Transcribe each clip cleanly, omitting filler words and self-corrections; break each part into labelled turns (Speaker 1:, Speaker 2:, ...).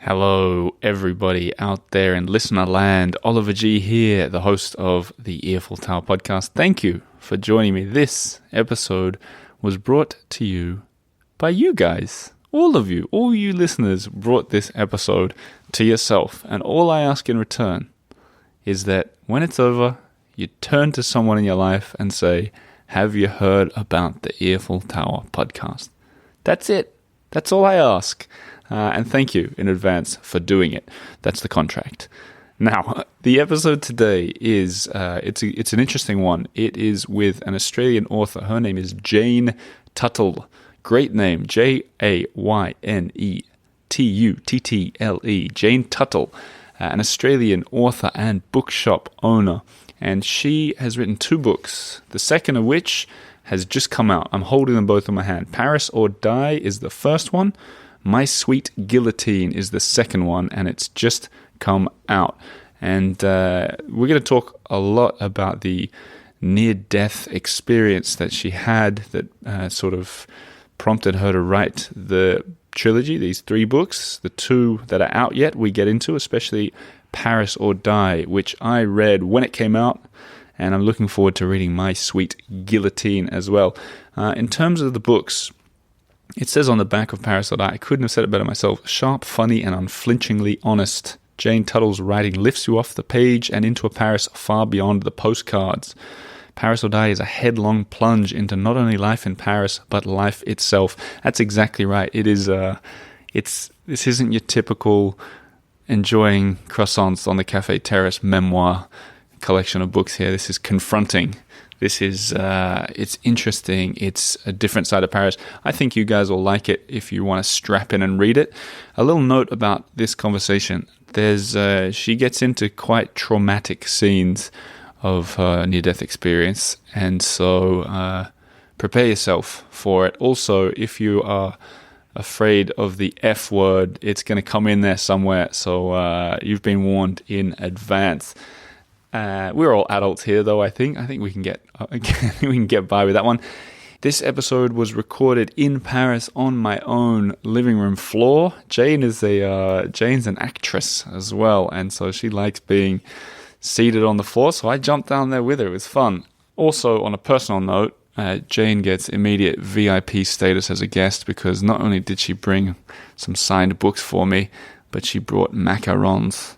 Speaker 1: Hello, everybody out there in listener land. Oliver G here, the host of the Earful Tower podcast. Thank you for joining me. This episode was brought to you by you guys. All of you, all you listeners brought this episode to yourself. And all I ask in return is that when it's over, you turn to someone in your life and say, have you heard about the Earful Tower podcast? That's it. That's all I ask. And thank you in advance for doing it. That's the contract. Now, the episode today is, it's an interesting one. It is with an Australian author. Her name is Jayne Tuttle. Great name, Jayne-Tuttle. Jayne Tuttle, an Australian author and bookshop owner. And she has written 2 books, the second of which has just come out. I'm holding them both in my hand. Paris or Die is the first one. My Sweet Guillotine is the second one, and it's just come out. And we're going to talk a lot about the near-death experience that she had that sort of prompted her to write the trilogy, these 3 books. The 2 that are out yet we get into, especially Paris or Die, which I read when it came out, and I'm looking forward to reading My Sweet Guillotine as well. In terms of the books, it says on the back of Paris or Die, I couldn't have said it better myself, sharp, funny, and unflinchingly honest. Jayne Tuttle's writing lifts you off the page and into a Paris far beyond the postcards. Paris or Die is a headlong plunge into not only life in Paris, but life itself. That's exactly right. It is, this isn't your typical enjoying croissants on the cafe terrace memoir collection of books here. This is confronting. This is, it's interesting. It's a different side of Paris. I think you guys will like it if you want to strap in and read it. A little note about this conversation. She gets into quite traumatic scenes of her near-death experience, and so prepare yourself for it. Also, if you are afraid of the F word, it's going to come in there somewhere, so you've been warned in advance. We're all adults here, though. I think we can get by with that one. This episode was recorded in Paris on my own living room floor. Jayne's an actress as well, and so she likes being seated on the floor. So I jumped down there with her. It was fun. Also, on a personal note, Jayne gets immediate VIP status as a guest because not only did she bring some signed books for me, but she brought macarons.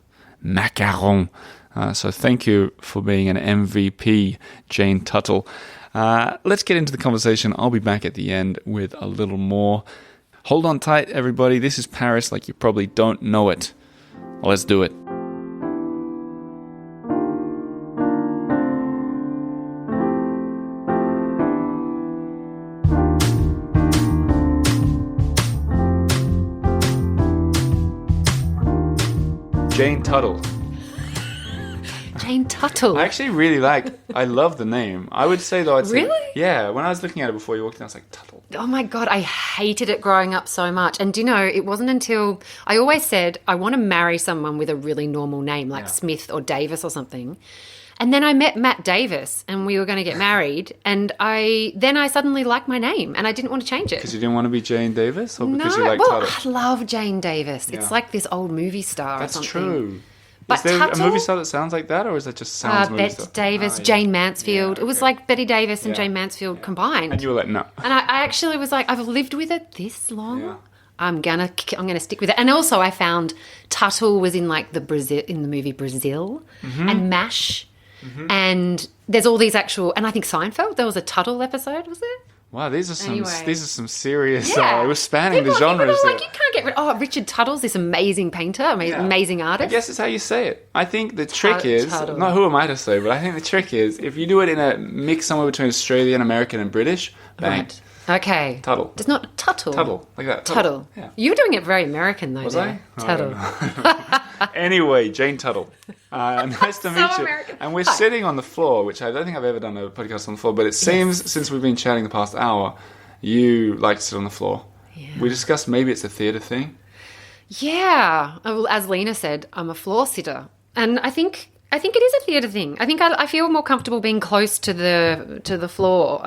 Speaker 1: So thank you for being an MVP, Jayne Tuttle. Let's get into the conversation. I'll be back at the end with a little more. Hold on tight, everybody. This is Paris like you probably don't know it. Let's do it. Jayne Tuttle.
Speaker 2: Jayne Tuttle.
Speaker 1: I love the name. I would say, though,
Speaker 2: Really?
Speaker 1: Yeah, when I was looking at it before you walked in, I was like, Tuttle.
Speaker 2: Oh my God, I hated it growing up so much. And do you know, it wasn't until I always said, I want to marry someone with a really normal name, like Smith or Davis or something. And then I met Matt Davis and we were going to get married. And I suddenly liked my name and I didn't want to change it.
Speaker 1: Because you didn't want to be Jane Davis? Or because
Speaker 2: No,
Speaker 1: you like
Speaker 2: well,
Speaker 1: Tuttle?
Speaker 2: I love Jane Davis.
Speaker 1: Yeah.
Speaker 2: It's like this old movie star
Speaker 1: That's
Speaker 2: or something.
Speaker 1: true.
Speaker 2: But
Speaker 1: is there
Speaker 2: Tuttle,
Speaker 1: a movie star that sounds like that, or is that just sounds movie
Speaker 2: Bette
Speaker 1: star?
Speaker 2: Davis,
Speaker 1: Oh, yeah.
Speaker 2: Jane Mansfield.
Speaker 1: Yeah,
Speaker 2: It was
Speaker 1: okay.
Speaker 2: like Betty Davis and
Speaker 1: Yeah.
Speaker 2: Jane Mansfield combined.
Speaker 1: And you were like, no.
Speaker 2: And I actually was like, I've lived with it this long.
Speaker 1: Yeah.
Speaker 2: I'm gonna stick with it. And also, I found Tuttle was in like in the movie Brazil and MASH, and there's all these actual. And I think Seinfeld. There was a Tuttle episode, was there?
Speaker 1: Wow, these are some
Speaker 2: Anyway.
Speaker 1: serious.
Speaker 2: Yeah.
Speaker 1: We're spanning the
Speaker 2: People
Speaker 1: genres.
Speaker 2: are
Speaker 1: there.
Speaker 2: like, you can't get rid. Oh, Richard Tuttle's this amazing painter, amazing
Speaker 1: I
Speaker 2: artist.
Speaker 1: guess it's how you say it. I think the trick is,
Speaker 2: Tuttle.
Speaker 1: not who am I to say, but I think the trick is, if you do it in a mix somewhere between Australian, American, and British, bang.
Speaker 2: Right. Okay.
Speaker 1: Tuttle.
Speaker 2: It's not Tuttle.
Speaker 1: Tuttle, like that.
Speaker 2: Tuttle.
Speaker 1: Yeah.
Speaker 2: You were doing it very American, though.
Speaker 1: Was
Speaker 2: there.
Speaker 1: I?
Speaker 2: Tuttle.
Speaker 1: Anyway, Jayne Tuttle. Nice to meet you.
Speaker 2: American.
Speaker 1: And we're
Speaker 2: Hi.
Speaker 1: sitting on the floor, which I don't think I've ever done a podcast on the floor, but it seems since we've been chatting the past hour, you like to sit on the floor.
Speaker 2: Yeah.
Speaker 1: We discussed maybe it's a theatre thing.
Speaker 2: Yeah. Well, as Lena said, I'm a floor sitter. And I think it is a theatre thing. I think I feel more comfortable being close to the floor,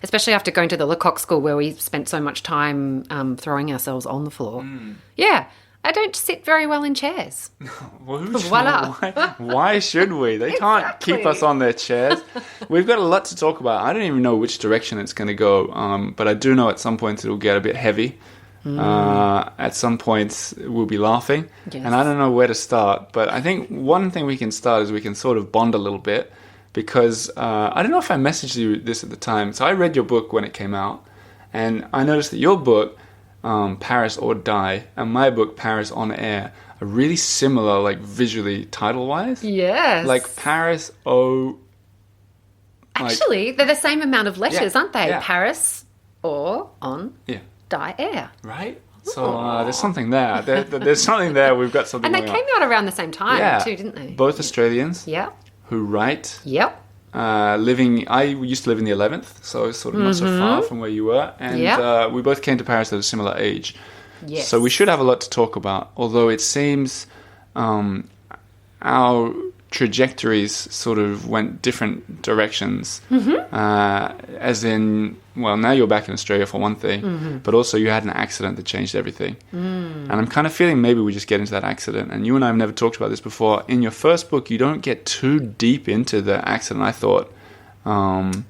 Speaker 2: especially after going to the Lecoq School where we spent so much time throwing ourselves on the floor. Yeah. I don't sit very well in chairs.
Speaker 1: Well,
Speaker 2: Voila.
Speaker 1: why should we? They can't keep us on their chairs. We've got a lot to talk about. I don't even know which direction it's going to go, but I do know at some points it'll get a bit heavy. At some points we'll be laughing.
Speaker 2: Yes.
Speaker 1: And I don't know where to start. But I think one thing we can start is we can sort of bond a little bit. Because I don't know if I messaged you this at the time. So I read your book when it came out. And I noticed that your book, Paris or Die, and my book, Paris on Air, are really similar, like visually, title-wise.
Speaker 2: Yes.
Speaker 1: Like Paris, oh...
Speaker 2: Actually, they're the same amount of letters, aren't they?
Speaker 1: Yeah.
Speaker 2: Paris or on Die Air.
Speaker 1: Right? So there's something there. There's something there. We've got something
Speaker 2: And they
Speaker 1: going on.
Speaker 2: came out around the same time too, didn't they?
Speaker 1: Both Australians.
Speaker 2: Yeah.
Speaker 1: Who write.
Speaker 2: Yep.
Speaker 1: I used to live in the 11th, so it's sort of not so far from where you were. And we both came to Paris at a similar age.
Speaker 2: Yes.
Speaker 1: So we should have a lot to talk about, although it seems our trajectories sort of went different directions. As in, well, now you're back in Australia for one thing, but also you had an accident that changed everything. And I'm kind of feeling maybe we just get into that accident. And you and I have never talked about this before. In your first book, you don't get too deep into the accident, I thought. And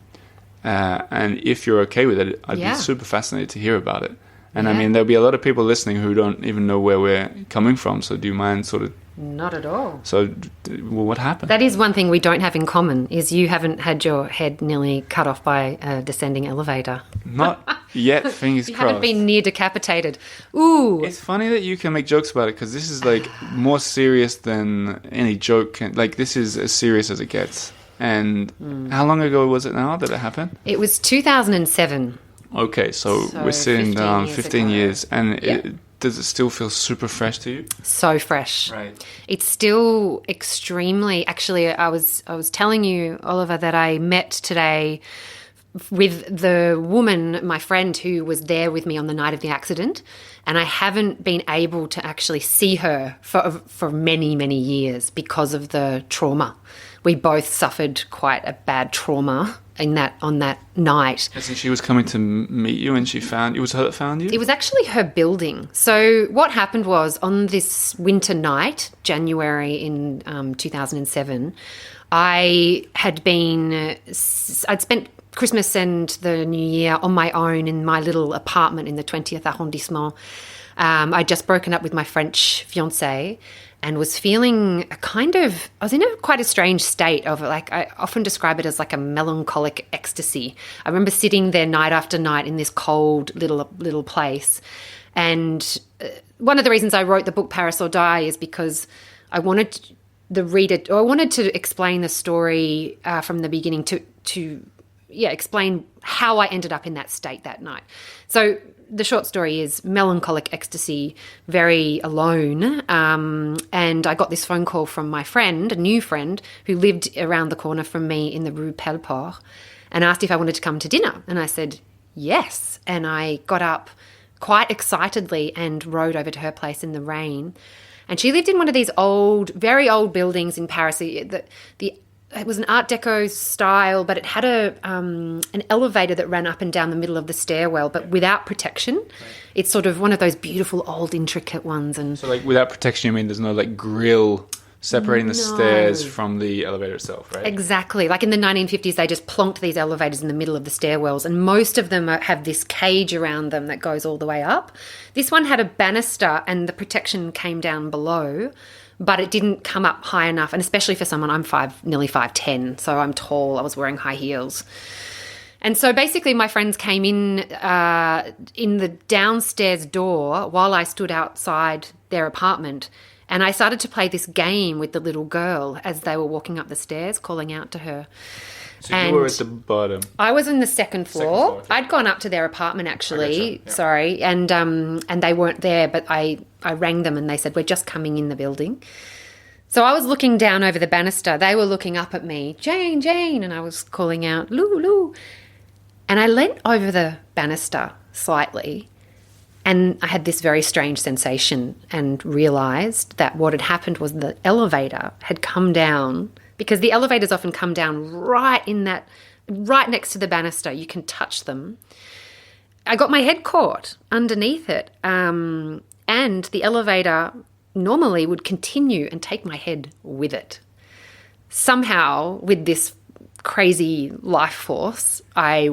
Speaker 1: if you're okay with it, I'd be super fascinated to hear about it. And I mean, there'll be a lot of people listening who don't even know where we're coming from. So do you mind sort of...
Speaker 2: Not at all.
Speaker 1: So, well, what happened?
Speaker 2: That is one thing we don't have in common, is you haven't had your head nearly cut off by a descending elevator.
Speaker 1: Not yet, fingers
Speaker 2: You
Speaker 1: crossed.
Speaker 2: haven't been near decapitated. Ooh.
Speaker 1: It's funny that you can make jokes about it, because this is, like, more serious than any joke can... Like, this is as serious as it gets. And how long ago was it now that it happened?
Speaker 2: It was 2007.
Speaker 1: Okay, so we're sitting down 15 years. And does it still feel super fresh to you?
Speaker 2: So fresh.
Speaker 1: Right.
Speaker 2: It's still extremely... Actually, I was telling you, Oliver, that I met today with the woman, my friend, who was there with me on the night of the accident, and I haven't been able to actually see her for many, many years because of the trauma. We both suffered quite a bad trauma on that night.
Speaker 1: As in she was coming to meet you and she found you? Was her that found you?
Speaker 2: It was actually her building. So what happened was, on this winter night, January in 2007, I'd spent Christmas and the New Year on my own in my little apartment in the 20th arrondissement. I'd just broken up with my French fiancé and was feeling I was in quite a strange state of, like, I often describe it as like a melancholic ecstasy. I remember sitting there night after night in this cold little place. And one of the reasons I wrote the book Paris or Die is because I wanted to explain the story from the beginning to explain how I ended up in that state that night. So the short story is melancholic ecstasy, very alone. And I got this phone call from my friend, a new friend, who lived around the corner from me in the Rue Pelleport, and asked if I wanted to come to dinner. And I said, yes. And I got up quite excitedly and rode over to her place in the rain. And she lived in one of these very old buildings in Paris. It was an Art Deco style, but it had an elevator that ran up and down the middle of the stairwell, but without protection. Right. It's sort of one of those beautiful old intricate ones. And
Speaker 1: so, like, without protection, you mean there's no, like, grill separating the stairs from the elevator itself, right?
Speaker 2: Exactly. Like in the 1950s, they just plonked these elevators in the middle of the stairwells, and most of them have this cage around them that goes all the way up. This one had a banister and the protection came down below, but it didn't come up high enough, and especially for someone, I'm nearly 5'10", so I'm tall. I was wearing high heels. And so basically my friends came in the downstairs door while I stood outside their apartment, and I started to play this game with the little girl as they were walking up the stairs, calling out to her.
Speaker 1: So you were at the bottom.
Speaker 2: I was in the second floor. Okay. I'd gone up to their apartment, actually. Yeah. Sorry. And they weren't there, but I rang them and they said, we're just coming in the building. So I was looking down over the banister. They were looking up at me, Jayne, Jayne. And I was calling out, Lou, Lou. And I leant over the banister slightly, and I had this very strange sensation and realised that what had happened was the elevator had come down, because the elevators often come down right next to the banister. You can touch them. I got my head caught underneath it, and And the elevator normally would continue and take my head with it. Somehow, with this crazy life force, I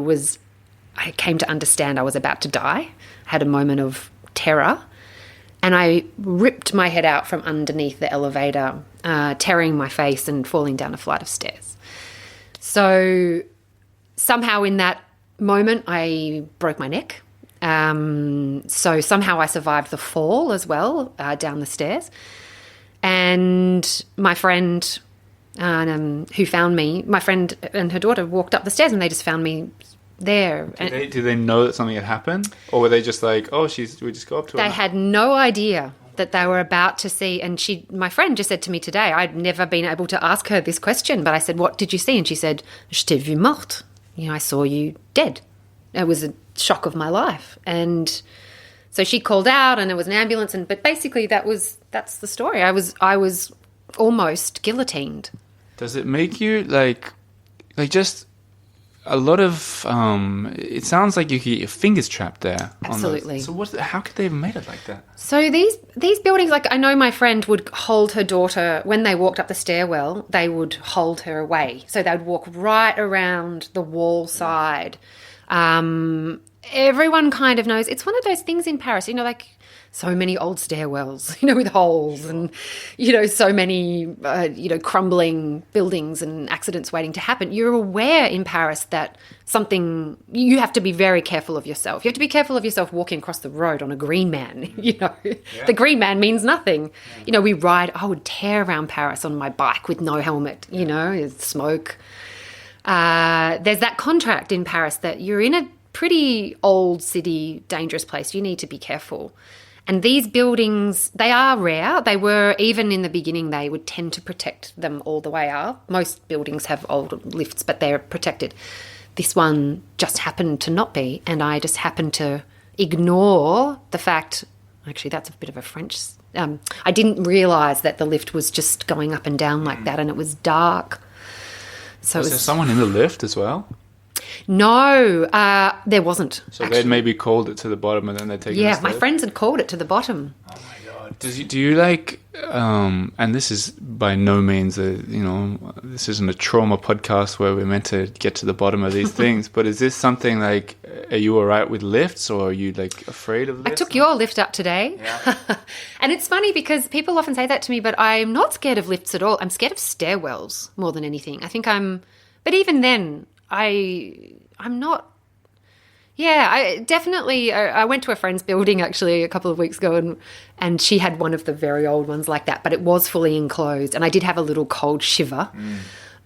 Speaker 2: came to understand I was about to die, had a moment of terror, and I ripped my head out from underneath the elevator, tearing my face and falling down a flight of stairs. So somehow in that moment, I broke my neck. So somehow I survived the fall as well, down the stairs. And my friend who found me, my friend and her daughter walked up the stairs and they just found me there.
Speaker 1: Did they know that something had happened? Or were they just like, oh, we just go up to her?
Speaker 2: They had no idea that they were about to see. And my friend just said to me today, I'd never been able to ask her this question, but I said, what did you see? And she said, je t'ai vu morte. I saw you dead. It was a shock of my life. And so she called out and there was an ambulance. But basically that's the story. I was almost guillotined.
Speaker 1: Does it make you like just a lot of, it sounds like you get your fingers trapped there.
Speaker 2: Absolutely.
Speaker 1: So how could they have made it like that?
Speaker 2: So these buildings, like I know my friend would hold her daughter, when they walked up the stairwell, they would hold her away. So they would walk right around the wall side. Everyone kind of knows. It's one of those things in Paris, like so many old stairwells, with holes and, so many, crumbling buildings and accidents waiting to happen. You're aware in Paris that you have to be very careful of yourself. You have to be careful of yourself walking across the road on a green man, The green man means nothing. I would tear around Paris on my bike with no helmet, smoke. There's that contract in Paris that you're in a pretty old city, dangerous place. You need to be careful. And these buildings, they are rare. They were, even in the beginning, they would tend to protect them all the way up. Most buildings have old lifts, but they're protected. This one just happened to not be, and I just happened to ignore the fact, actually that's a bit of a French, I didn't realise that the lift was just going up and down like that, and it was dark. So
Speaker 1: was there someone in the lift as well?
Speaker 2: No, there wasn't.
Speaker 1: So they'd maybe called it to the bottom and then they'd taken it.
Speaker 2: Yeah, my friends had called it to the bottom.
Speaker 1: Oh my God. Do you like, and this is by no means this isn't a trauma podcast where we're meant to get to the bottom of these things, but is this something like, are you all right with lifts or are you like afraid of lifts?
Speaker 2: I took your lift up today.
Speaker 1: Yeah.
Speaker 2: And it's funny because people often say that to me, but I'm not scared of lifts at all. I'm scared of stairwells more than anything. I think but even then, I'm not. Yeah, I went to a friend's building actually a couple of weeks ago and she had one of the very old ones like that, but it was fully enclosed and I did have a little cold shiver.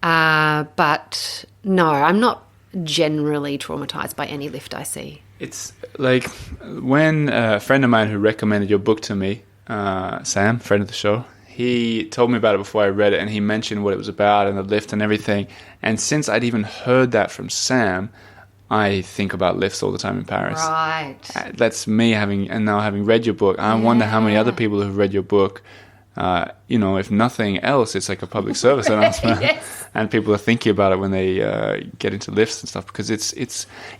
Speaker 2: But no, I'm not generally traumatized by any lift I see.
Speaker 1: It's like when a friend of mine who recommended your book to me, Sam, friend of the show, he told me about it before I read it and he mentioned what it was about and the lift and everything. And since I'd even heard that from Sam, I think about lifts all the time in Paris.
Speaker 2: Right.
Speaker 1: That's me having read your book. I wonder how many other people who've read your book, if nothing else, it's like a public service announcement.
Speaker 2: Yes.
Speaker 1: And people are thinking about it when they get into lifts and stuff because it's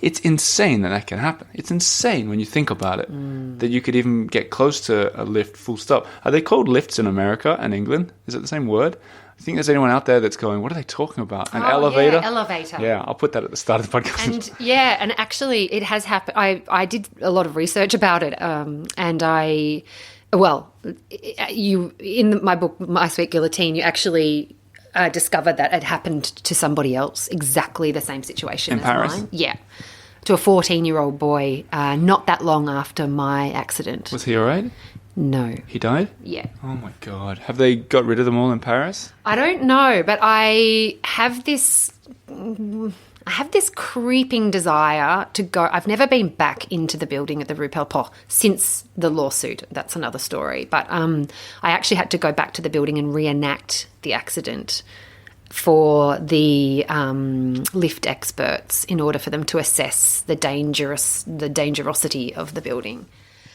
Speaker 1: insane that can happen. It's insane when you think about it, that you could even get close to a lift full stop. Are they called lifts in America and England? Is it the same word? I think there's anyone out there that's going, what are they talking about? An elevator?
Speaker 2: Yeah, elevator.
Speaker 1: Yeah, I'll put that at the start of the podcast.
Speaker 2: And actually it has happened. I did a lot of research about it and in my book, My Sweet Guillotine, you actually discovered that it happened to somebody else, exactly the same situation
Speaker 1: in
Speaker 2: as
Speaker 1: Paris?
Speaker 2: mine. Yeah, to a 14-year-old boy, not that long after my accident.
Speaker 1: Was he all right?
Speaker 2: No.
Speaker 1: He died?
Speaker 2: Yeah.
Speaker 1: Oh my God. Have they got rid of them all in Paris?
Speaker 2: I don't know, but I have this creeping desire to go. I've never been back into the building at the Rue Pelleport since the lawsuit. That's another story. But I actually had to go back to the building and reenact the accident for the lift experts in order for them to assess the dangerosity of the building.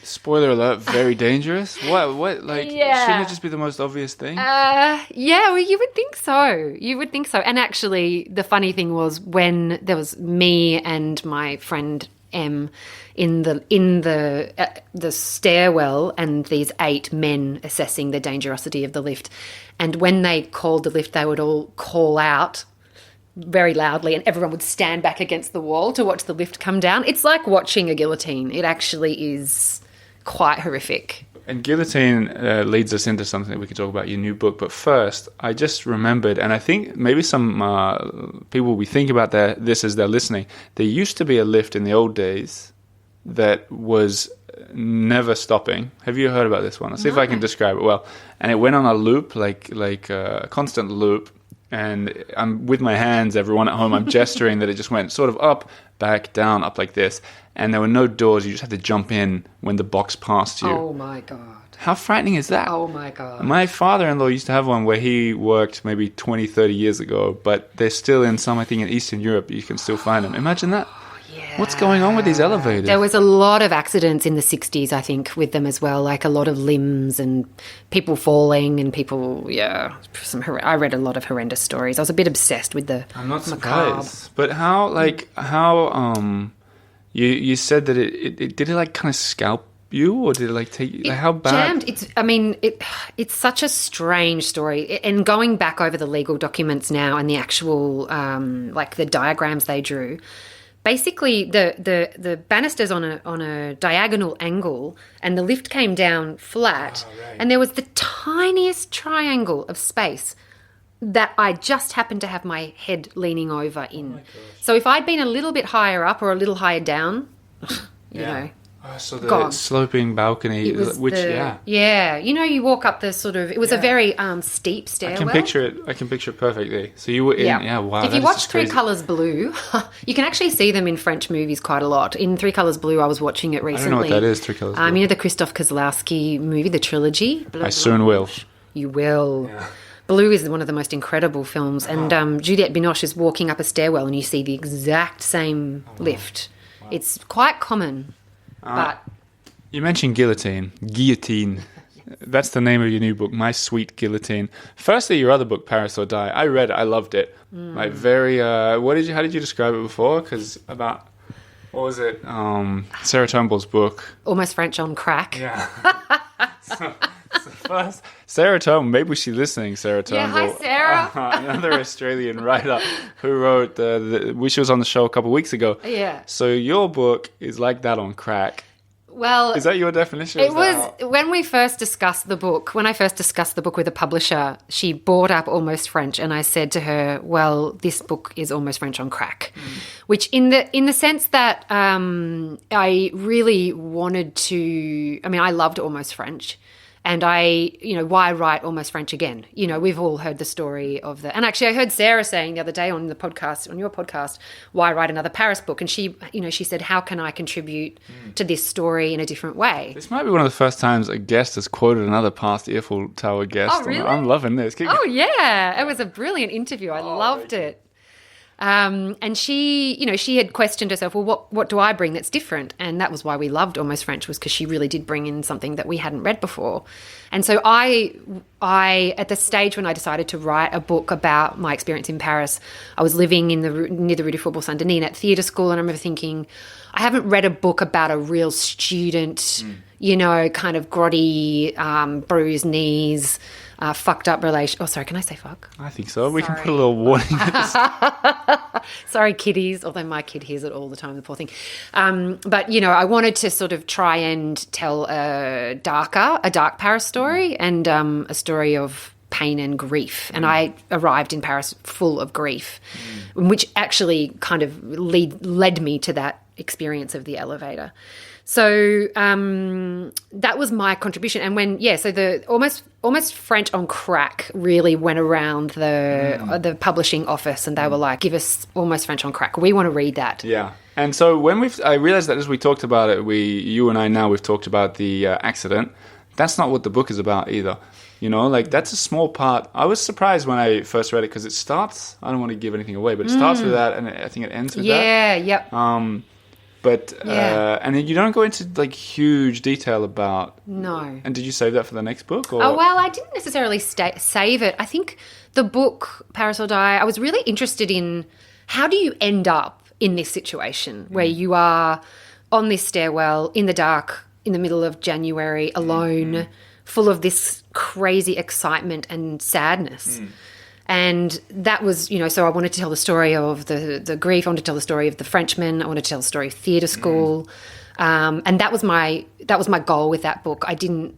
Speaker 1: Spoiler alert, very dangerous. What? Like, shouldn't it just be the most obvious thing?
Speaker 2: Well, you would think so. And actually, the funny thing was when there was me and my friend M in the stairwell, and these 8 men assessing the dangerosity of the lift. And when they called the lift, they would all call out very loudly, and everyone would stand back against the wall to watch the lift come down. It's like watching a guillotine. It actually is quite horrific.
Speaker 1: And Guillotine leads us into something that we could talk about, your new book. But first, I just remembered, and I think maybe some people will be thinking about this as they're listening. There used to be a lift in the old days that was never stopping. Have you heard about this one? I'll see if I can describe it well. And it went on a loop, like a constant loop. And I'm with my hands, everyone at home, I'm gesturing that it just went sort of up, back, down, up like this. And there were no doors. You just had to jump in when the box passed you.
Speaker 2: Oh, my God.
Speaker 1: How frightening is that?
Speaker 2: Oh, my God.
Speaker 1: My father-in-law used to have one where he worked maybe 20, 30 years ago, but they're still in some, I think, in Eastern Europe. You can still find them. Imagine that.
Speaker 2: Yeah.
Speaker 1: What's going on with these elevators?
Speaker 2: There was a lot of accidents in the 60s, I think, with them as well, like a lot of limbs and people falling and people, I read a lot of horrendous stories. I was a bit obsessed with the
Speaker 1: I'm not
Speaker 2: macabre.
Speaker 1: surprised. But how you said that it did it like kind of scalp you, or did it like take how bad?
Speaker 2: Jammed. It's such a strange story. And going back over the legal documents now and the actual like the diagrams they drew, basically the banisters on a diagonal angle, and the lift came down flat, and there was the tiniest triangle of space that I just happened to have my head leaning over in. So if I'd been a little bit higher up or a little higher down, you know.
Speaker 1: Oh, so the
Speaker 2: gone.
Speaker 1: sloping balcony, you
Speaker 2: walk up the sort of, it was a very steep stairwell.
Speaker 1: I can picture it perfectly. So you were in, wow.
Speaker 2: If you watch Three Colours Blue, you can actually see them in French movies quite a lot. In Three Colours Blue, I was watching it recently.
Speaker 1: I don't know what that is, Three Colours Blue.
Speaker 2: You know the Christoph Kozlowski movie, the trilogy?
Speaker 1: I soon will.
Speaker 2: You will.
Speaker 1: Yeah.
Speaker 2: Blue is one of the most incredible films, and Juliette Binoche is walking up a stairwell and you see the exact same lift. Wow. It's quite common. But
Speaker 1: you mentioned Guillotine. Yes. That's the name of your new book, My Sweet Guillotine. Firstly, your other book, Paris or Die. I read it. I loved it. Like very. How did you describe it before? Because about what was it? Sarah Turnbull's book.
Speaker 2: Almost French on Crack.
Speaker 1: Yeah. so first, Sarah Turnbull. Maybe she's listening. Sarah Turnbull.
Speaker 2: Yeah, hi Sarah.
Speaker 1: Another Australian writer who wrote she was on the show a couple of weeks ago.
Speaker 2: Yeah.
Speaker 1: So your book is like that on crack.
Speaker 2: Well,
Speaker 1: is that your definition?
Speaker 2: It was when I first discussed the book with a publisher, she brought up Almost French, and I said to her, well, this book is Almost French on crack, which in the sense that I really wanted to, I loved Almost French. And why write Almost French again? We've all heard the story of and actually I heard Sarah saying the other day on your podcast, why write another Paris book? And she said, how can I contribute to this story in a different way?
Speaker 1: This might be one of the first times a guest has quoted another past Eiffel Tower guest.
Speaker 2: Oh, really?
Speaker 1: I'm loving this.
Speaker 2: Oh, yeah. It was a brilliant interview. I loved it. And she had questioned herself, well, what do I bring that's different? And that was why we loved Almost French, was because she really did bring in something that we hadn't read before. And so I at the stage when I decided to write a book about my experience in Paris, I was living near the Rue du Faubourg Saint-Denis at theatre school, and I remember thinking, I haven't read a book about a real student, kind of grotty, bruised knees, fucked up relation. Oh, sorry, can I say fuck?
Speaker 1: I think so. We can put a little warning at this.
Speaker 2: Sorry, kiddies, although my kid hears it all the time, the poor thing. But, I wanted to sort of try and tell a dark Paris story, and a story of pain and grief. And I arrived in Paris full of grief, which actually kind of led me to that experience of the elevator. So that was my contribution. And so the almost French on crack really went around the publishing office, and they were like, give us Almost French on crack. We want to read that. Yeah.
Speaker 1: And so I realized that as we talked about it, you and I we've talked about the accident. That's not what the book is about either. That's a small part. I was surprised when I first read it because it starts, I don't want to give anything away, but it starts with that, and I think it ends with that.
Speaker 2: Yeah, yep.
Speaker 1: And then you don't go into huge detail about.
Speaker 2: No.
Speaker 1: And did you save that for the next book? Or?
Speaker 2: Oh, well, I didn't necessarily save it. I think the book Paris or Die, I was really interested in how do you end up in this situation where you are on this stairwell in the dark in the middle of January, alone, full of this crazy excitement and sadness. And that was, so I wanted to tell the story of the grief. I wanted to tell the story of the Frenchman. I wanted to tell the story of theatre school. And that was my goal with that book. I didn't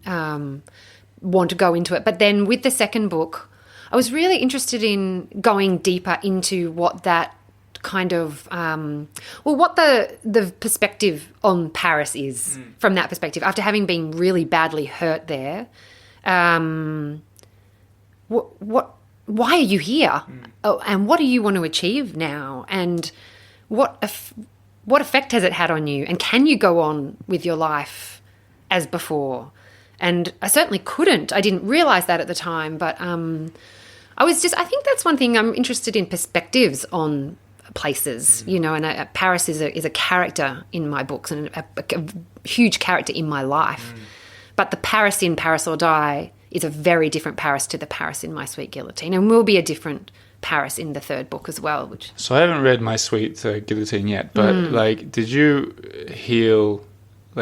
Speaker 2: want to go into it. But then with the second book, I was really interested in going deeper into what that kind of, what the perspective on Paris is from that perspective. After having been really badly hurt there, why are you here? Oh, and what do you want to achieve now? And what effect has it had on you? And can you go on with your life as before? And I certainly couldn't. I didn't realize that at the time, but I think that's one thing. I'm interested in perspectives on places, and Paris is a character in my books and a huge character in my life. But the Paris in Paris or Die is a very different Paris to the Paris in My Sweet Guillotine, and will be a different Paris in the third book as well.
Speaker 1: So I haven't read My Sweet Guillotine yet, but did you heal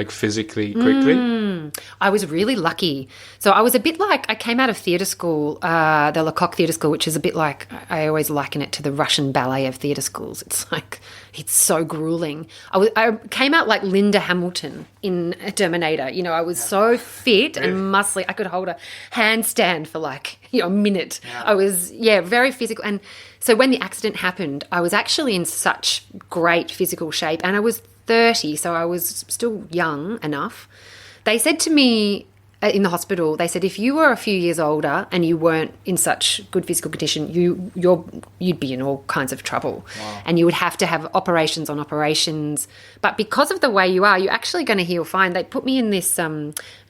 Speaker 1: physically quickly?
Speaker 2: I was really lucky. So I was a bit like, I came out of theatre school, the Lecoq Theatre School, which is a bit like, I always liken it to the Russian ballet of theatre schools. It's so grueling. I came out like Linda Hamilton in Terminator. I was so fit and muscly. I could hold a handstand for a minute. Yeah. I was, very physical. And so when the accident happened, I was actually in such great physical shape, and I was 30, so I was still young enough. They said to me in the hospital, they said, if you were a few years older and you weren't in such good physical condition, you'd be in all kinds of trouble. Wow. And you would have to have operations on operations. But because of the way you are, you're actually going to heal fine. They put me in this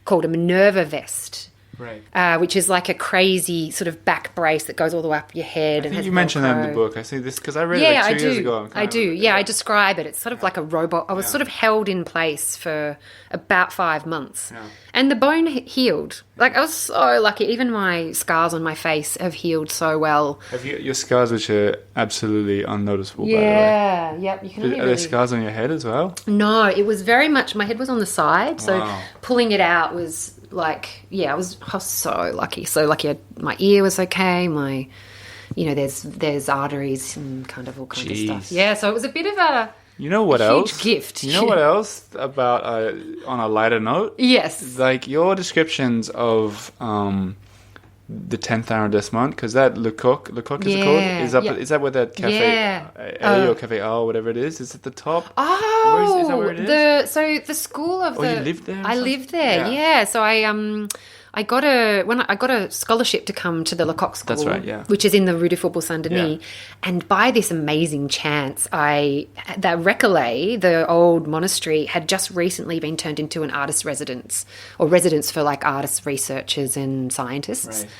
Speaker 2: called a Minerva vest.
Speaker 1: Right.
Speaker 2: Which is like a crazy sort of back brace that goes all the way up your head.
Speaker 1: I think you mentioned that in the book. I see this because I read it 2 years ago.
Speaker 2: I do. Yeah, I describe it. It's sort of like a robot. I was sort of held in place for about 5 months. Yeah. And the bone healed. I was so lucky. Even my scars on my face have healed so well.
Speaker 1: Have you your scars, which are absolutely unnoticeable, by the way?
Speaker 2: Yeah, yep. You can
Speaker 1: Are there scars on your head as well?
Speaker 2: No, it was very much, my head was on the side. So pulling it out was I was so lucky. So lucky my ear was okay. My, there's arteries and kind of all kinds of stuff. Yeah, so it was a bit of a huge gift.
Speaker 1: You know what else about, on a lighter note?
Speaker 2: Yes.
Speaker 1: Your descriptions of the 10th arrondissement, because that Lecoq is it called? Is that where that cafe A or cafe A or whatever it is? Is it the top?
Speaker 2: Oh,
Speaker 1: is that where it is?
Speaker 2: So the school of
Speaker 1: you lived there?
Speaker 2: I lived there. Yeah. So I got a scholarship to come to the Lecoq School.
Speaker 1: That's right, yeah.
Speaker 2: Which is in the Rue du Faubourg Saint-Denis. Yeah. And by this amazing chance, that Recollet, the old monastery, had just recently been turned into an artist residence, or residence for artists, researchers and scientists. Right.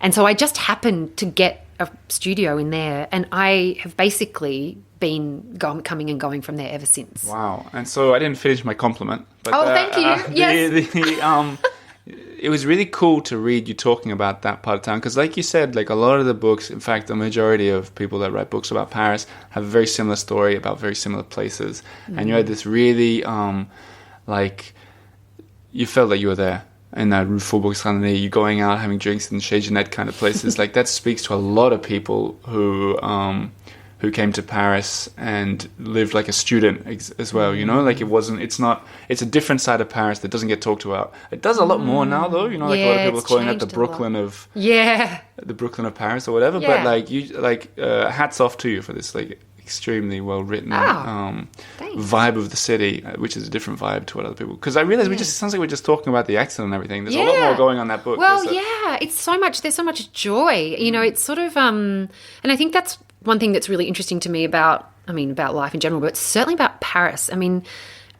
Speaker 2: And so I just happened to get a studio in there, and I have basically been coming and going from there ever since.
Speaker 1: Wow. And so I didn't finish my compliment. But,
Speaker 2: thank you. Yes.
Speaker 1: It was really cool to read you talking about that part of town because, like you said, a lot of the books, in fact, the majority of people that write books about Paris have a very similar story about very similar places. And you had this really, you felt like you were there in that Rue Faubourg Saint-Denis. You're going out, having drinks in Chez Jeanette kind of places. That speaks to a lot of people who came to Paris and lived like a student as well, it's a different side of Paris that doesn't get talked about. It does a lot more now though, a lot of people are calling it the Brooklyn of Paris or whatever, but hats off to you for this extremely well written vibe of the city, which is a different vibe to what other people, because I realize it sounds like we're just talking about the accident and everything. There's a lot more going on in that book.
Speaker 2: Well, it's so much, there's so much joy, it's sort of and I think that's one thing that's really interesting to me about life in general, but certainly about Paris.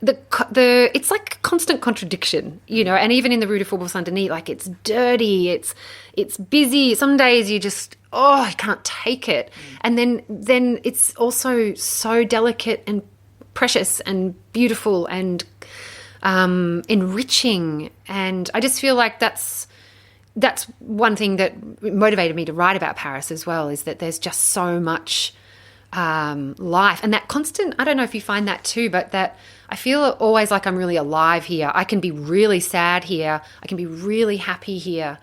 Speaker 2: It's like constant contradiction, and even in the Rue du Faubourg Saint-Denis, it's dirty, it's busy. Some days you just, you can't take it. And then it's also so delicate and precious and beautiful and enriching. And I just feel like that's one thing that motivated me to write about Paris as well, is that there's just so much life. And that constant, I don't know if you find that too, but that I feel always like I'm really alive here. I can be really sad here. I can be really happy here.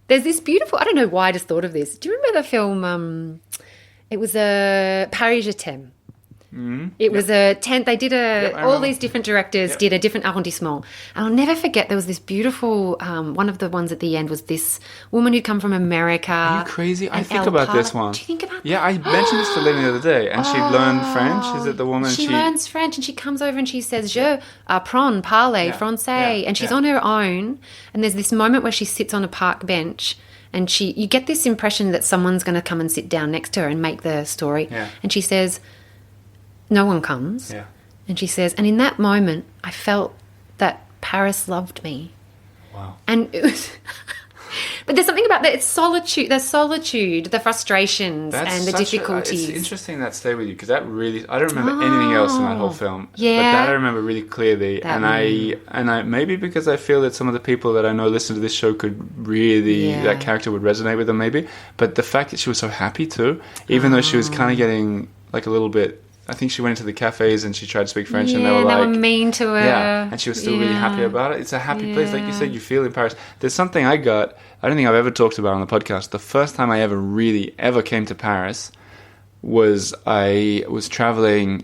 Speaker 2: There's this beautiful, I don't know why I just thought of this. Do you remember the film, it was Paris Je t'aime? It was a tent. They did all these different directors did a different arrondissement. And I'll never forget, there was this beautiful, one of the ones at the end was this woman who'd come from America.
Speaker 1: Are you crazy? I think about this one.
Speaker 2: Do you think about that?
Speaker 1: Yeah, I mentioned this to Lynn the other day, and she learned French. Is it the woman?
Speaker 2: She learns French, and she comes over and she says, Je apprends parler français. And she's on her own, and there's this moment where she sits on a park bench, and you get this impression that someone's going to come and sit down next to her and make the story. Yeah. And she says, no one comes. Yeah. And she says, and in that moment, I felt that Paris loved me.
Speaker 1: Wow.
Speaker 2: And it was... But there's something about that. It's solitude. There's solitude, the frustrations and the difficulties.
Speaker 1: It's interesting that stayed with you, because that really... I don't remember anything else in that whole film.
Speaker 2: Yeah.
Speaker 1: But that I remember really clearly. I maybe because I feel that some of the people that I know listen to this show could really... That character would resonate with them maybe. But the fact that she was so happy too, even though she was kind of getting like a little bit... I think she went into the cafes and she tried to speak French, and they were
Speaker 2: mean to her.
Speaker 1: Yeah, and she was still really happy about it. It's a happy place, like you said, you feel in Paris. There's something I don't think I've ever talked about on the podcast. The first time I ever came to Paris was I was traveling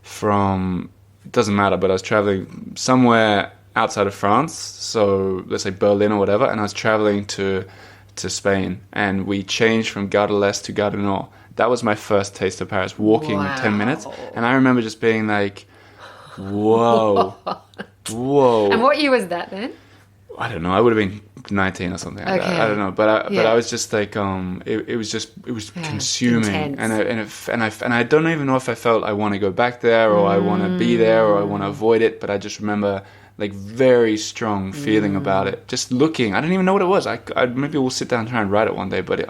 Speaker 1: from, it doesn't matter, but I was traveling somewhere outside of France, so let's say Berlin or whatever, and I was traveling to Spain, and we changed from Gare de l'Est to Gare du Nord. That was my first taste of Paris, walking 10 minutes. And I remember just being like, whoa. Whoa.
Speaker 2: And what year was that then?
Speaker 1: I don't know. I would have been 19 or something like that. I don't know. But I was just like, it was consuming.
Speaker 2: Intense.
Speaker 1: And I don't even know if I felt I want to go back there, or I want to be there, or I want to avoid it. But I just remember like very strong feeling about it. Just looking, I don't even know what it was. I maybe we'll sit down and try and write it one day. But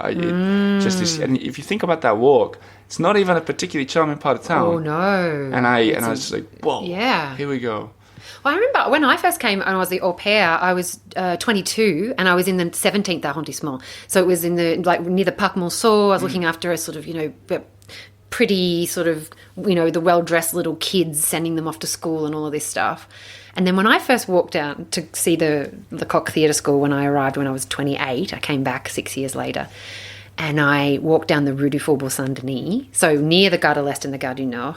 Speaker 1: just this, and if you think about that walk, it's not even a particularly charming part of town.
Speaker 2: Oh no!
Speaker 1: And I was just like, whoa, here we go.
Speaker 2: Well, I remember when I first came and I was the au pair, I was 22 and I was in the 17th arrondissement. So it was in the near the Parc Monceau. I was looking after a sort of pretty sort of the well-dressed little kids, sending them off to school and all of this stuff. And then when I first walked out to see the Lecoq Theatre School when I arrived when I was 28, I came back 6 years later, and I walked down the Rue du Faubourg Saint-Denis, so near the Gare de l'Est and the Gare du Nord.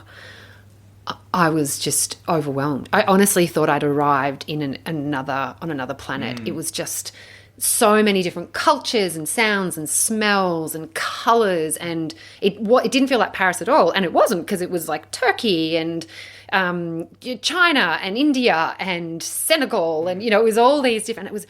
Speaker 2: I was just overwhelmed. I honestly thought I'd arrived on another planet. It was just so many different cultures and sounds and smells and colours, and it didn't feel like Paris at all, and it wasn't, because it was like Turkey and China and India and Senegal, and it was all these different. It was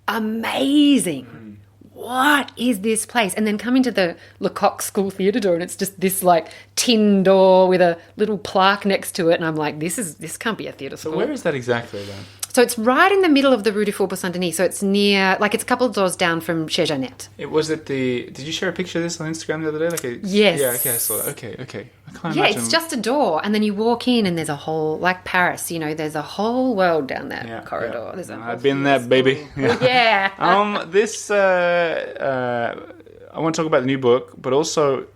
Speaker 2: amazing. What is this place? And then coming to the Lecoq School Theatre door, and it's just this like tin door with a little plaque next to it, and I'm like, this can't be a theatre school.
Speaker 1: So where is that exactly then?
Speaker 2: So it's right in the middle of the Rue du Faubourg Saint-Denis. So it's near, it's a couple of doors down from Chez Jeannette. Did you share a picture of this on Instagram the other day? Yes.
Speaker 1: Yeah, okay, I saw that. Okay. I can't imagine.
Speaker 2: Yeah, it's just a door, and then you walk in, and there's a whole, like Paris, there's a whole world down that corridor.
Speaker 1: Yeah. I've been there, baby.
Speaker 2: Yeah.
Speaker 1: I want to talk about the new book, but also,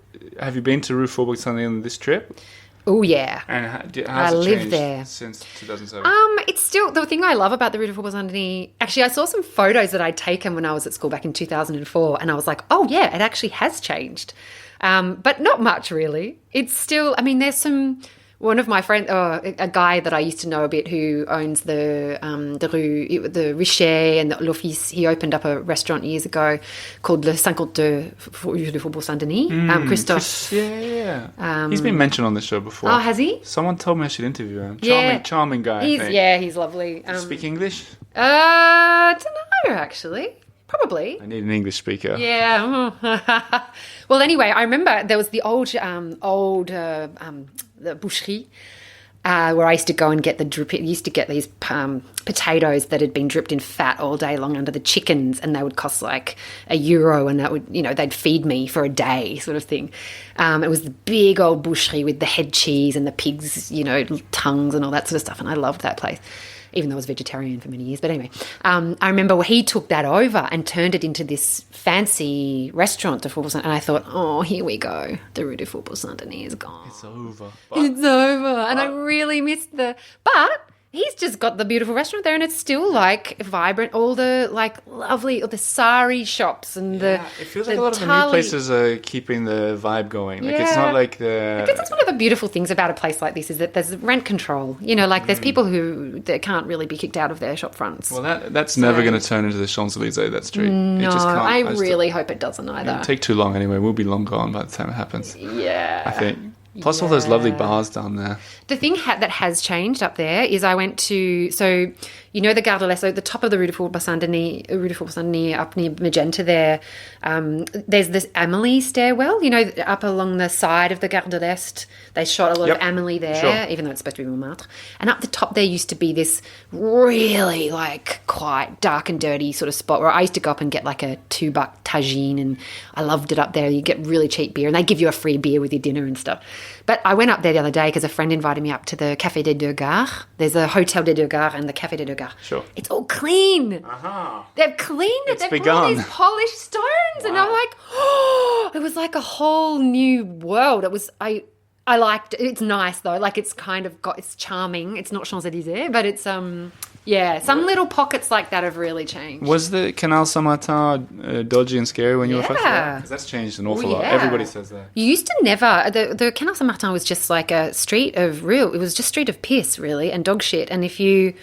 Speaker 1: have you been to Rue Faubourg Saint-Denis on this trip?
Speaker 2: Oh, yeah.
Speaker 1: And
Speaker 2: I lived there
Speaker 1: since 2007.
Speaker 2: It's still the thing I love about the Rue du Faubourg Saint-Denis. Actually, I saw some photos that I'd taken when I was at school back in 2004, and I was like, oh yeah, it actually has changed, but not much really. It's still. I mean, there's some. One of my friends, a guy that I used to know a bit, who owns the Richet and the L'Office. He opened up a restaurant years ago called Le 52 Rue du Faubourg Saint-Denis. Christophe.
Speaker 1: Yeah. He's been mentioned on the show before.
Speaker 2: Oh, has he?
Speaker 1: Someone told me I should interview him. Charming guy.
Speaker 2: He's lovely.
Speaker 1: Speak English?
Speaker 2: I don't know, actually. Probably.
Speaker 1: I need an English speaker.
Speaker 2: Yeah. Well, anyway, I remember there was the the boucherie, where I used to go and get used to get these potatoes that had been dripped in fat all day long under the chickens, and they would cost like €1, and that would, they'd feed me for a day, sort of thing. It was the big old boucherie with the head cheese and the pigs, tongues and all that sort of stuff, and I loved that place. even though I was vegetarian for many years. But anyway, I remember he took that over and turned it into this fancy restaurant de Faubourg Saint-Denis, and I thought, oh, here we go. The Rue de Faubourg Saint-Denis is gone.
Speaker 1: It's over.
Speaker 2: It's over. And I really missed but he's just got the beautiful restaurant there, and it's still like vibrant. All the like lovely, all the sari shops and
Speaker 1: it feels like a lot of the new places are keeping the vibe going. Like it's not like the.
Speaker 2: I guess that's one of the beautiful things about a place like this is that there's rent control. You know, like there's people who they can't really be kicked out of their shop fronts.
Speaker 1: Well, that's never going to turn into the Champs-Elysees. That street.
Speaker 2: No,
Speaker 1: it just can't.
Speaker 2: I really hope it doesn't either.
Speaker 1: It'll take too long anyway. We'll be long gone by the time it happens.
Speaker 2: Yeah,
Speaker 1: I think. Plus all those lovely bars down there.
Speaker 2: The thing that has changed up there is I went to, so you know the Gare de l'Est, so the top of the Rue de Faubourg Saint-Denis, up near Magenta there, there's this Amélie stairwell, you know, up along the side of the Gare de l'Est. They shot a lot of Amélie there, even though it's supposed to be Montmartre. And up the top there used to be this really like quite dark and dirty sort of spot where I used to go up and get like a $2 tagine, and I loved it up there. You get really cheap beer, and they give you a free beer with your dinner and stuff. But I went up there the other day because a friend invited me up to the Café des Deux Gares. There's a Hotel des Deux Gares and the Café des Deux Gares.
Speaker 1: Sure.
Speaker 2: It's all clean. They've cleaned it. They've got all these polished stones. And I'm like, oh, it was like a whole new world. It was, I liked it. It's nice though. Like it's kind of got, it's charming. It's not Champs-Elysees, but it's, some little pockets like that have really changed.
Speaker 1: Was the Canal Saint-Martin dodgy and scary when you were first there? Because that's changed an awful lot. Everybody says that.
Speaker 2: You used to never. The Canal Saint-Martin was just like a street of it was just street of piss, really, and dog shit. And if you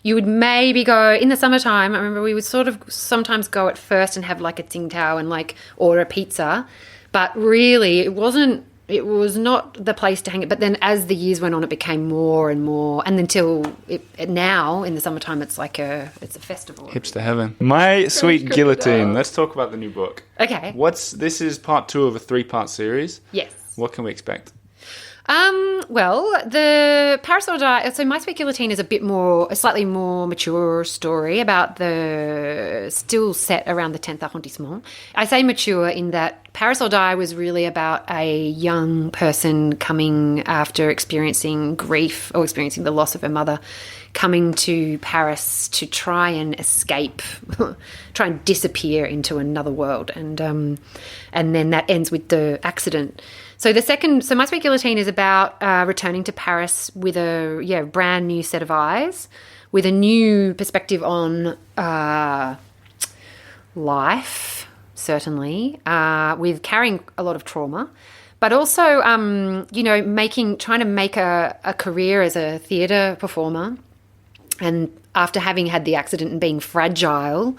Speaker 2: would maybe go in the summertime, I remember we would sort of sometimes go at first and have like a Tsingtao and like order a pizza. But really, it was not the place to hang it. But then as the years went on, it became more and more. And until now, in the summertime, it's a festival.
Speaker 1: Hipster heaven. My Sweet Guillotine. Let's talk about the new book.
Speaker 2: Okay.
Speaker 1: This is part 2 of a 3-part series.
Speaker 2: Yes.
Speaker 1: What can we expect?
Speaker 2: Well, the Parasol Die, so My Sweet Guillotine is a slightly more mature story about still set around the 10th arrondissement. I say mature in that Parasol Die was really about a young person coming after experiencing grief or experiencing the loss of her mother, coming to Paris to try and escape, try and disappear into another world. And then that ends with the accident. So My Sweet Guillotine is about returning to Paris with a brand new set of eyes, with a new perspective on life, certainly, with carrying a lot of trauma, but also, trying to make a career as a theatre performer. And after having had the accident and being fragile,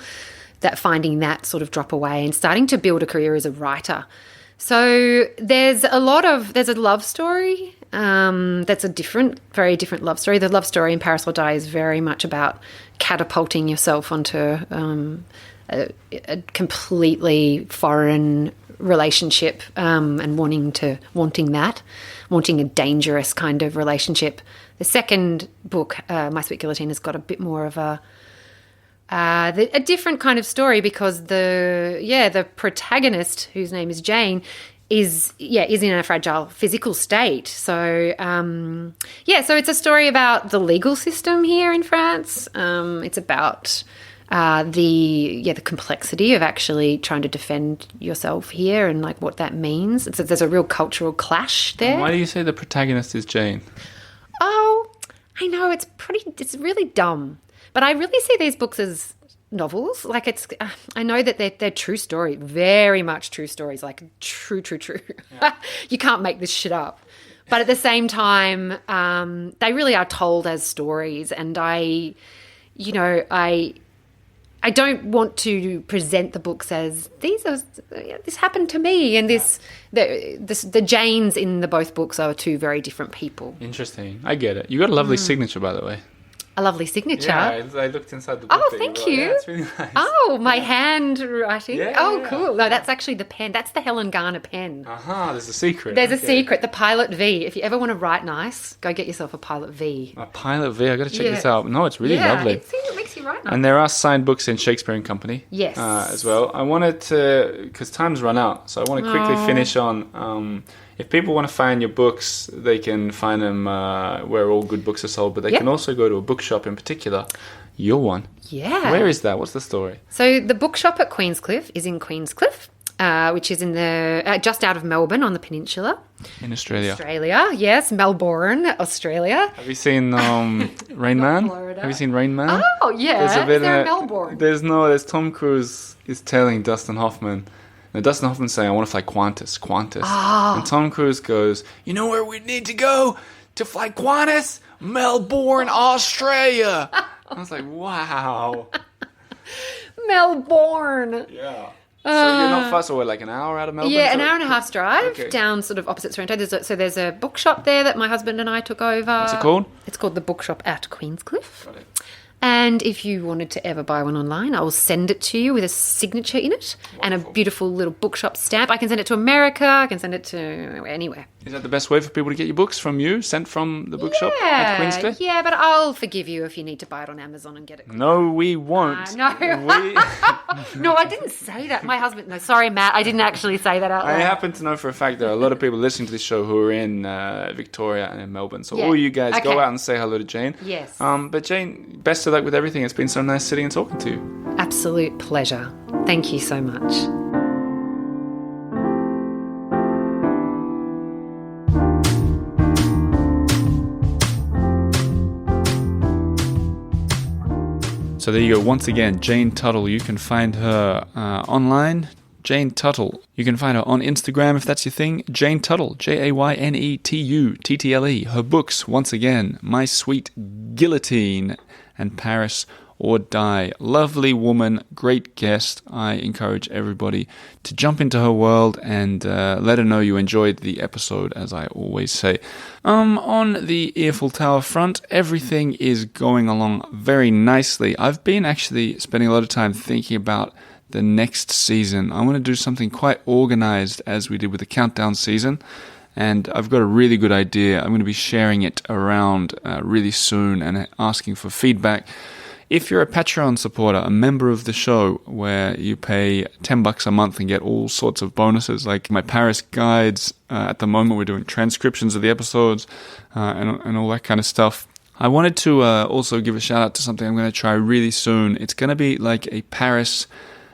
Speaker 2: finding that sort of drop away and starting to build a career as a writer. So there's a love story that's a very different love story. The love story in Parasol Die is very much about catapulting yourself onto a completely foreign relationship and wanting a dangerous kind of relationship. The second book, My Sweet Guillotine, has got a bit more of a different kind of story because the protagonist, whose name is Jayne, is in a fragile physical state. So so it's a story about the legal system here in France. It's about the complexity of actually trying to defend yourself here and like what that means. There's a real cultural clash there.
Speaker 1: And why do you say the protagonist is Jayne?
Speaker 2: Oh, I know it's really dumb. But I really see these books as novels. Like I know that they're true story, very much true stories, like true. Yeah. You can't make this shit up. But at the same time, they really are told as stories. And I don't want to present the books as this happened to me, and the Jaynes in both books are two very different people.
Speaker 1: Interesting. I get it. You got a lovely signature, by the way.
Speaker 2: A lovely signature.
Speaker 1: Yeah, I looked inside the book.
Speaker 2: Oh, thank you.
Speaker 1: Yeah, it's really nice.
Speaker 2: Oh, my handwriting.
Speaker 1: Yeah,
Speaker 2: cool. No, that's actually the pen. That's the Helen Garner pen.
Speaker 1: There's a secret.
Speaker 2: There's a secret, the Pilot V. If you ever want to write nice, go get yourself a Pilot V.
Speaker 1: A Pilot V. I got to check this out. No, it's really lovely.
Speaker 2: It makes you write nice.
Speaker 1: And there are signed books in Shakespeare and Company.
Speaker 2: Yes.
Speaker 1: As well. I wanted to, because time's run out, so I want to quickly finish on... If people want to find your books, they can find them where all good books are sold, but they can also go to a bookshop in particular. Your one.
Speaker 2: Yeah.
Speaker 1: Where is that? What's the story?
Speaker 2: So the bookshop at Queenscliff is in Queenscliff, which is in the just out of Melbourne on the peninsula.
Speaker 1: In Australia.
Speaker 2: Australia, yes. Melbourne, Australia.
Speaker 1: Have you seen Rain Man?
Speaker 2: Florida.
Speaker 1: Have you seen Rain Man?
Speaker 2: Oh, yeah. Is there a Melbourne?
Speaker 1: There's Tom Cruise is telling Dustin Hoffman. Now, Dustin Hoffman's saying, I want to fly Qantas. And Tom Cruise goes, you know where we need to go to fly Qantas? Melbourne, Australia. I was like, wow.
Speaker 2: Melbourne.
Speaker 1: Yeah. So you're not fussed, or like an hour out of Melbourne?
Speaker 2: Yeah, an hour and a half's drive down sort of opposite Sorrento. There's a bookshop there that my husband and I took over.
Speaker 1: What's it called?
Speaker 2: It's called The Bookshop at Queenscliff.
Speaker 1: Got it.
Speaker 2: And if you wanted to ever buy one online, I will send it to you with a signature in it and a beautiful little bookshop stamp. I can send it to America. I can send it to anywhere.
Speaker 1: Is that the best way for people to get your books from you, sent from the bookshop at Queenscliff?
Speaker 2: Yeah, but I'll forgive you if you need to buy it on Amazon and get it.
Speaker 1: No, we won't.
Speaker 2: No, no, I didn't say that. My husband. No, sorry, Matt. I didn't actually say that out loud.
Speaker 1: I happen to know for a fact there are a lot of people listening to this show who are in Victoria and in Melbourne. So all you guys go out and say hello to Jayne.
Speaker 2: Yes.
Speaker 1: But Jayne, best of luck with everything. It's been so nice sitting and talking to you.
Speaker 2: Absolute pleasure. Thank you so much.
Speaker 1: So there you go. Once again, Jayne Tuttle. You can find her online. Jayne Tuttle. You can find her on Instagram if that's your thing. Jayne Tuttle. JayneTuttle. Her books, once again, My Sweet Guillotine and Paris or Die. Lovely woman, great guest. I encourage everybody to jump into her world and let her know you enjoyed the episode, as I always say. On the Earful Tower front, everything is going along very nicely. I've been actually spending a lot of time thinking about the next season. I want to do something quite organized as we did with the countdown season. And I've got a really good idea. I'm going to be sharing it around really soon and asking for feedback. If you're a Patreon supporter, a member of the show, where you pay $10 a month and get all sorts of bonuses, like my Paris guides, at the moment we're doing transcriptions of the episodes and all that kind of stuff. I wanted to also give a shout out to something I'm going to try really soon. It's going to be like a Paris,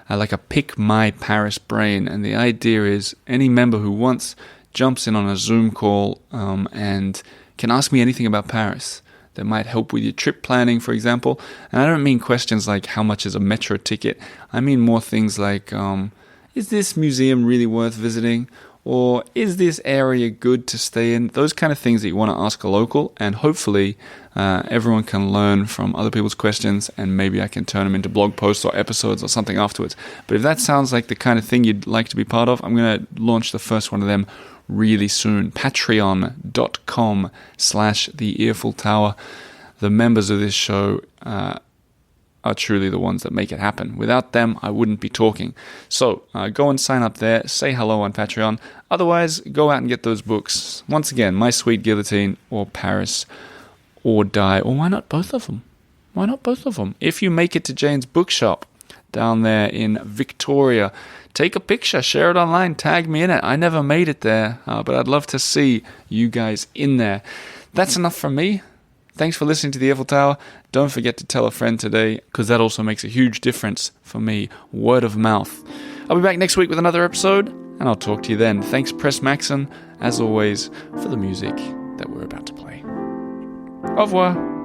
Speaker 1: like a Pick My Paris Brain. And the idea is any member who wants jumps in on a Zoom call and can ask me anything about Paris that might help with your trip planning, for example. And I don't mean questions like how much is a metro ticket. I mean more things like, is this museum really worth visiting? Or is this area good to stay in? Those kind of things that you want to ask a local. And hopefully everyone can learn from other people's questions, and maybe I can turn them into blog posts or episodes or something afterwards. But if that sounds like the kind of thing you'd like to be part of, I'm going to launch the first one of them really soon. Patreon.com/The Earful Tower. The members of this show are truly the ones that make it happen. Without them, I wouldn't be talking. So go and sign up there. Say hello on Patreon. Otherwise, go out and get those books. Once again, My Sweet Guillotine or Paris or Die. Or why not both of them? Why not both of them? If you make it to Jayne's bookshop down there in Victoria, take a picture, share it online, tag me in it. I never made it there, but I'd love to see you guys in there. That's enough from me. Thanks for listening to The Earful Tower. Don't forget to tell a friend today, because that also makes a huge difference for me. Word of mouth. I'll be back next week with another episode, and I'll talk to you then. Thanks, Press Maxon, as always, for the music that we're about to play. Au revoir.